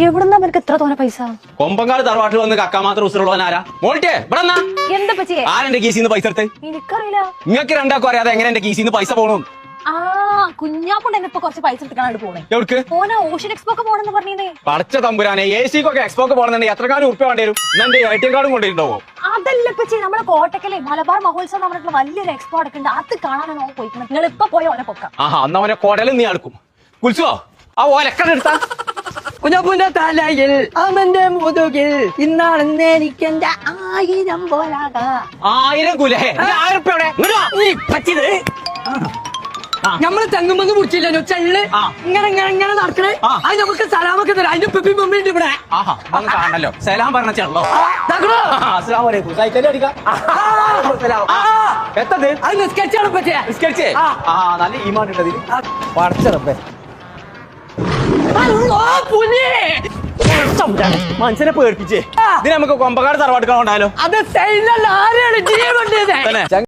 എവിടുന്നാ നിനക്ക് എത്ര തോന്നെ പൈസ? കൊമ്പങ്കാട് തറവാട്ടിൽ വന്ന് കക്കാൻ മാത്രം ഉത്തരവുള്ളവനാരാ? മോൾട്ടേ ഇവിടെ എന്താ പറ്റിയേ? ആരെന്റെ കീസിന്ന് പൈസ എടുത്ത്? എനിക്കറിയില്ല. നിങ്ങൾക്ക് രണ്ടാക്കും അറിയാതെ എങ്ങനെ എന്റെ കീസിന്ന് പൈസ പോണു? ആ കുഞ്ഞാപ്പുണ്ട് എന്നെ ഇപ്പൊ കുറച്ച് പൈസ എടുത്തിട്ടാണ് പോണേ. എവിടേക്ക്? ഓന ഓഷ്യൻ എക്സ്പോ ഒക്കെ പോണെന്ന് പറഞ്ഞേ. പടച്ച തമ്പുരാനെ, എസിക്കൊക്കെ എക്സ്പോ ഒക്കെ പോകണമെന്നുണ്ടെങ്കിൽ എത്ര കാലം ഉറുപ്പ വേണ്ടി വരും? എന്നെ ATM കാർഡും കൊണ്ടിട്ടുണ്ടാവോ? അതല്ല പറ്റി നമ്മളെ കോട്ടക്കലെ മലബാർ മഹോത്സവം പറഞ്ഞിട്ടുള്ള വലിയൊരു എക്സ്പോ എടുക്കുന്നുണ്ട്. അത് കാണാനാണ് ഓൻ പോയിക്കുന്നത്. നിങ്ങൾ ഇപ്പൊ പോയ ഓനെ പൊക്കാം. ആഹാ, അന്ന് അവനെ കൊടലും നീ അടുക്കും. കുൽസോ ആ ഓലക്കട എടുത്താ കുഞ്ഞപ്പൂന്റെ തലയിൽ അവന്റെ മുതുകിൽ ഇന്നാണെന്ന് എനിക്കെന്റെ 1000 പോലാകാ. 1000 കുലേ 1000 ഉറുപ്പ എവിടെ? പറ്റിയത് നമ്മള് തെങ്ങുമ്പന്ന് മുറിച്ചില്ലല്ലോ ചെള്ള് ഇങ്ങനെ ഇങ്ങനെ ഇങ്ങനെ നടക്കണേ. അത് നമുക്ക് സലാമൊക്കെ തരാം. അതിന്റെ പെപ്പി മമ്മി ഉണ്ട് ഇവിടെ. ആഹാ, ഒന്ന് കാണല്ലോ. സലാം പറഞ്ഞ ചെള്ളോ. അത് സ്കെച്ചാണ് പറ്റിയ. നല്ല ഈമാനുണ്ടതിൽ പടച്ചറപ്പേ. മനുഷ്യനെ പേടിപ്പിച്ചേ. ഇതിന് നമുക്ക് കൊമ്പക്കാട് തറവാട്ട് കൊണ്ടായാലോ? അത് ആരെയാണ് ജീവൻ